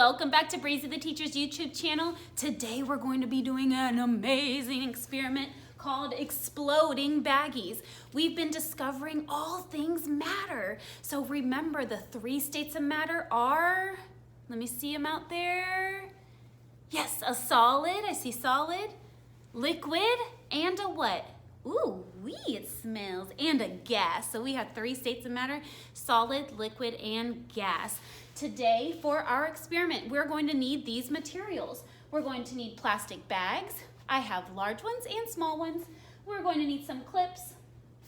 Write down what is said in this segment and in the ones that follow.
welcome back to Breezy the Teacher's YouTube channel. Today we're going to be doing an amazing experiment called Exploding Baggies. We've been discovering all things matter. So remember, the 3 states of matter are, let me see them out there. Yes, a solid, I see solid, liquid, and a what? Ooh, it smells, and a gas. So we have 3 states of matter: solid, liquid, and gas. Today, for our experiment, we're going to need these materials. We're going to need plastic bags. I have large ones and small ones. We're going to need some clips,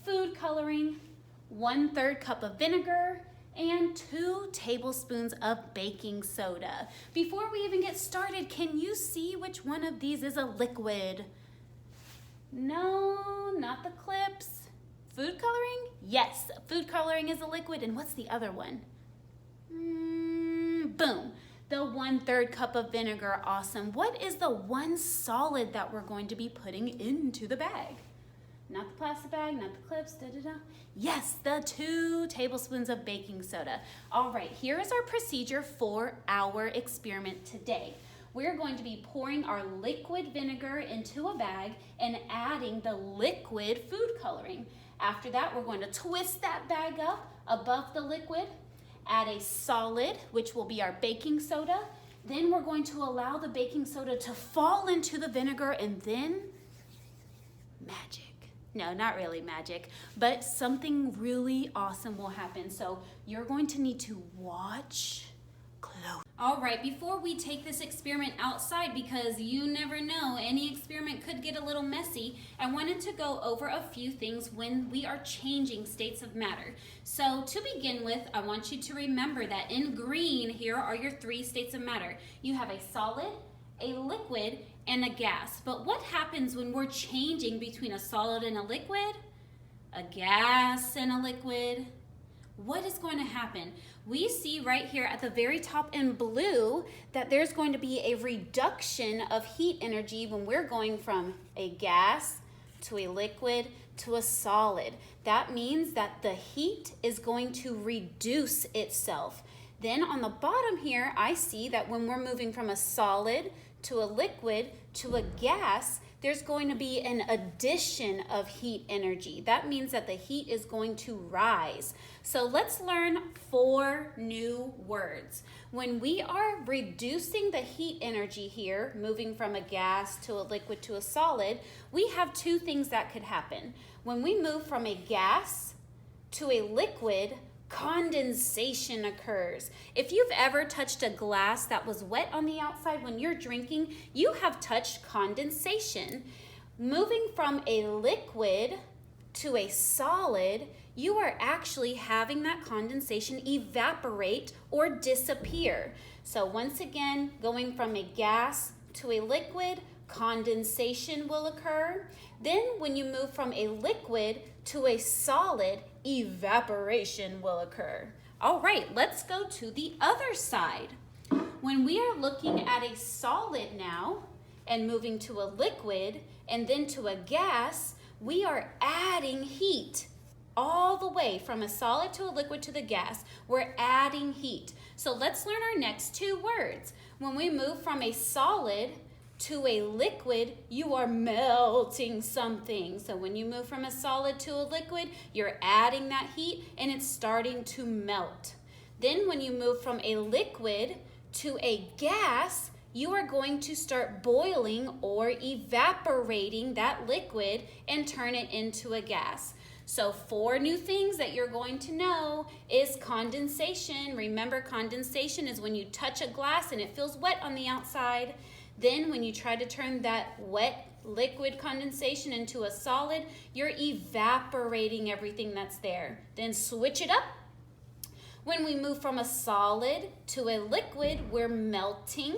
food coloring, 1/3 cup of vinegar, and 2 tablespoons of baking soda. Before we even get started, can you see which one of these is a liquid? No, not the clips. Food coloring? Yes, food coloring is a liquid. And what's the other one? Boom, the 1/3 cup of vinegar. Awesome. What is the one solid that we're going to be putting into the bag? Not the plastic bag, not the clips, Yes, the 2 tablespoons of baking soda. All right, here is our procedure for our experiment today. We're going to be pouring our liquid vinegar into a bag and adding the liquid food coloring. After that, we're going to twist that bag up above the liquid, add a solid, which will be our baking soda. Then we're going to allow the baking soda to fall into the vinegar, and then magic. No, not really magic, but something really awesome will happen. So you're going to need to watch close. All right, before we take this experiment outside, because you never know, any experiment could get a little messy, I wanted to go over a few things when we are changing states of matter. So to begin with, I want you to remember that in green, here are your 3 states of matter. You have a solid, a liquid, and a gas. But what happens when we're changing between a solid and a liquid, a gas and a liquid? What is going to happen? We see right here at the very top in blue that there's going to be a reduction of heat energy when we're going from a gas to a liquid to a solid. That means that the heat is going to reduce itself. Then on the bottom here, I see that when we're moving from a solid to a liquid to a gas, there's going to be an addition of heat energy. That means that the heat is going to rise. So let's learn 4 new words. When we are reducing the heat energy here, moving from a gas to a liquid to a solid, we have 2 things that could happen. When we move from a gas to a liquid, condensation occurs. If you've ever touched a glass that was wet on the outside when you're drinking, you have touched condensation. Moving from a liquid to a solid, you are actually having that condensation evaporate or disappear. So once again, going from a gas to a liquid, condensation will occur. Then when you move from a liquid to a solid, evaporation will occur. All right, let's go to the other side. When we are looking at a solid now and moving to a liquid and then to a gas, we are adding heat all the way from a solid to a liquid to the gas. We're adding heat. So let's learn our next 2 words. When we move from a solid to a liquid, you are melting something. So when you move from a solid to a liquid, you're adding that heat and it's starting to melt. Then when you move from a liquid to a gas, you are going to start boiling or evaporating that liquid and turn it into a gas. So 4 new things that you're going to know is condensation. Remember, condensation is when you touch a glass and it feels wet on the outside. Then when you try to turn that wet liquid condensation into a solid, you're evaporating everything that's there. Then switch it up. When we move from a solid to a liquid, we're melting.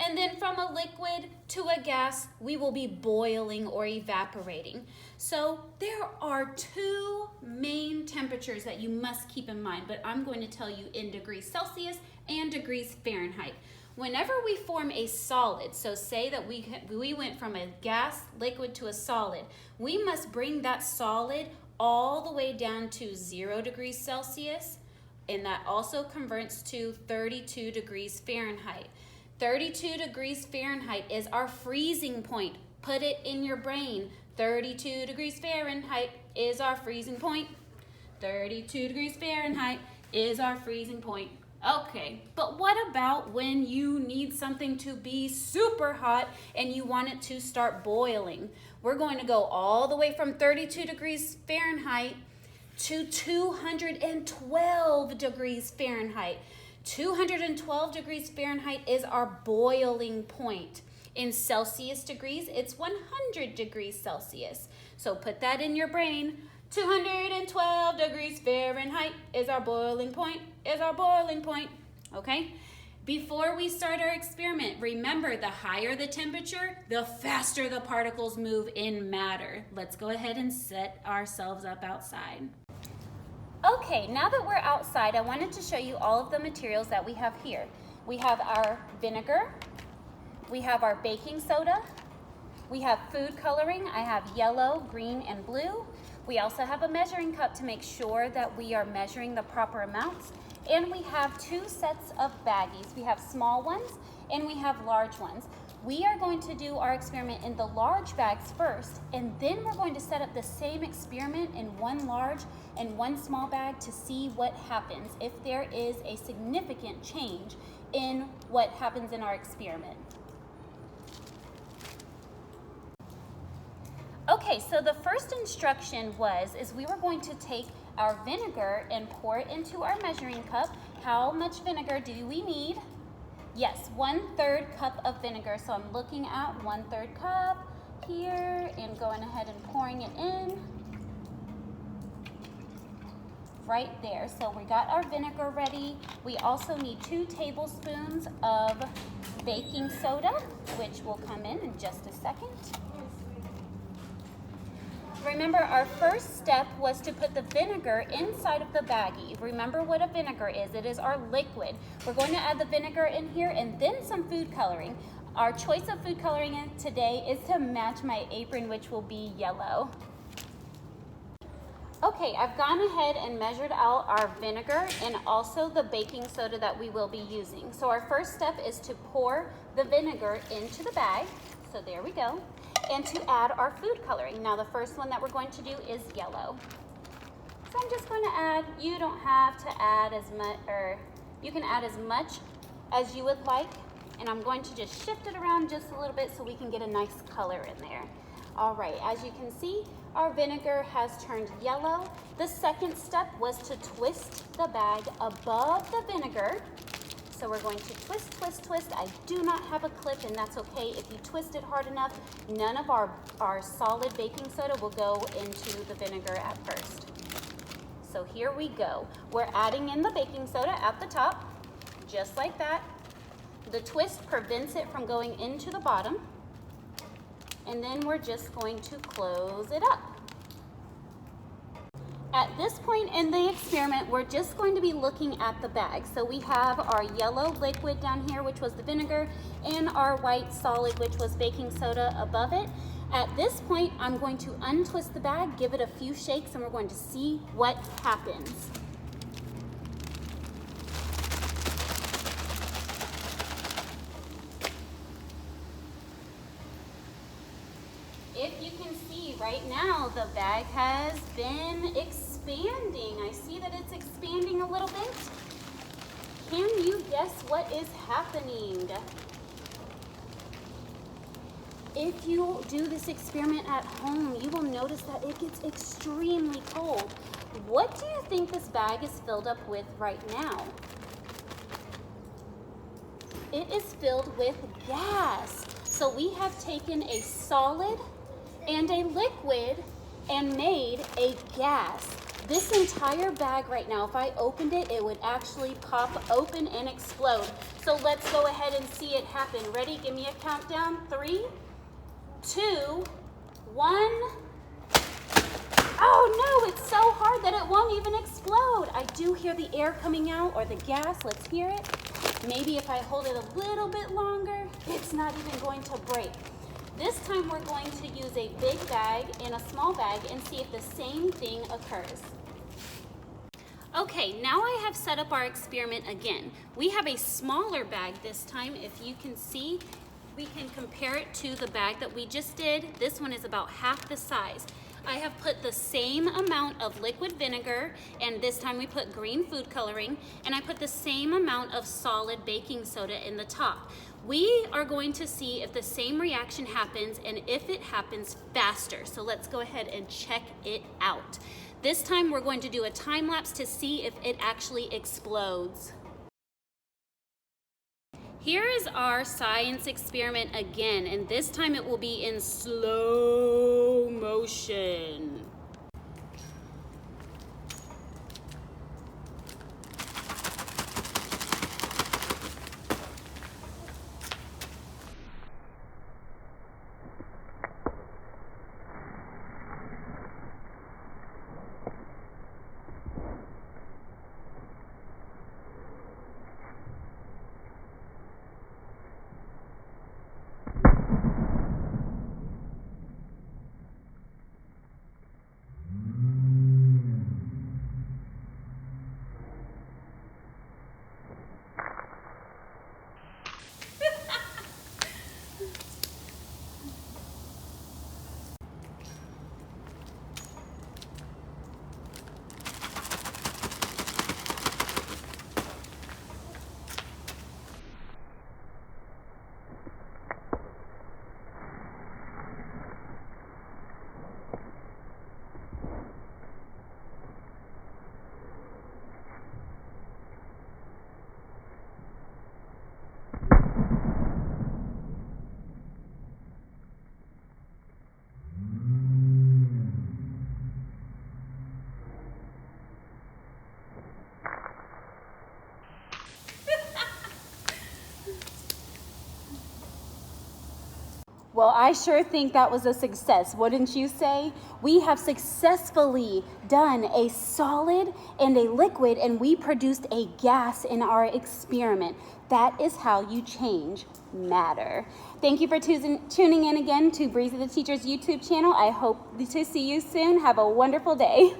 And then from a liquid to a gas, we will be boiling or evaporating. So there are 2 main temperatures that you must keep in mind, but I'm going to tell you in degrees Celsius and degrees Fahrenheit. Whenever we form a solid, so say that we went from a gas, liquid to a solid, we must bring that solid all the way down to 0 degrees Celsius, And that also converts to 32 degrees Fahrenheit. 32 degrees Fahrenheit is our freezing point. Put it in your brain. 32 degrees Fahrenheit is our freezing point. 32 degrees Fahrenheit is our freezing point. Okay, but what about when you need something to be super hot and you want it to start boiling? We're going to go all the way from 32 degrees Fahrenheit to 212 degrees Fahrenheit. 212 degrees Fahrenheit is our boiling point. In Celsius degrees, it's 100 degrees Celsius. So put that in your brain. 212 degrees Fahrenheit is our boiling point, okay? Before we start our experiment, remember the higher the temperature, the faster the particles move in matter. Let's go ahead and set ourselves up outside. Okay, now that we're outside, I wanted to show you all of the materials that we have here. We have our vinegar, we have our baking soda, we have food coloring. I have yellow, green, and blue. We also have a measuring cup to make sure that we are measuring the proper amounts. And we have 2 sets of baggies. We have small ones and we have large ones. We are going to do our experiment in the large bags first, and then we're going to set up the same experiment in 1 large and 1 small bag to see what happens, if there is a significant change in what happens in our experiment. Okay, so the first instruction is we were going to take our vinegar and pour it into our measuring cup. How much vinegar do we need? Yes, 1/3 cup of vinegar. So I'm looking at 1/3 cup here and going ahead and pouring it in. Right there. So we got our vinegar ready. We also need 2 tablespoons of baking soda, which will come in just a second. Remember, our first step was to put the vinegar inside of the baggie. Remember what a vinegar is. It is our liquid. We're going to add the vinegar in here and then some food coloring. Our choice of food coloring today is to match my apron, which will be yellow. Okay, I've gone ahead and measured out our vinegar and also the baking soda that we will be using. So our first step is to pour the vinegar into the bag. So there we go. And to add our food coloring. Now the first one that we're going to do is yellow. So I'm just going to add, you don't have to add as much, or you can add as much as you would like. And I'm going to just shift it around just a little bit so we can get a nice color in there. All right, as you can see, our vinegar has turned yellow. The second step was to twist the bag above the vinegar. So we're going to twist, twist, twist. I do not have a clip, and that's okay. If you twist it hard enough, none of our solid baking soda will go into the vinegar at first. So here we go. We're adding in the baking soda at the top, just like that. The twist prevents it from going into the bottom. And then we're just going to close it up. At this point in the experiment, we're just going to be looking at the bag. So we have our yellow liquid down here, which was the vinegar, and our white solid, which was baking soda above it. At this point, I'm going to untwist the bag, give it a few shakes, and we're going to see what happens. If you can see right now, the bag has been expanding. I see that it's expanding a little bit. Can you guess what is happening? If you do this experiment at home, you will notice that it gets extremely cold. What do you think this bag is filled up with right now? It is filled with gas. So we have taken a solid and a liquid and made a gas. This entire bag right now, if I opened it, it would actually pop open and explode. So let's go ahead and see it happen. Ready? Give me a countdown. 3, 2, 1. Oh no, it's so hard that it won't even explode. I do hear the air coming out, or the gas. Let's hear it. Maybe if I hold it a little bit longer, it's not even going to break. This time we're going to use a big bag and a small bag and see if the same thing occurs. Okay, now I have set up our experiment again. We have a smaller bag this time. If you can see, we can compare it to the bag that we just did. This one is about half the size. I have put the same amount of liquid vinegar, and this time we put green food coloring, and I put the same amount of solid baking soda in the top. We are going to see if the same reaction happens and if it happens faster. So let's go ahead and check it out. This time we're going to do a time lapse to see if it actually explodes. Here is our science experiment again, and this time it will be in slow motion. Well, I sure think that was a success, wouldn't you say? We have successfully done a solid and a liquid, and we produced a gas in our experiment. That is how you change matter. Thank you for tuning in again to Breezy the Teacher's YouTube channel. I hope to see you soon. Have a wonderful day.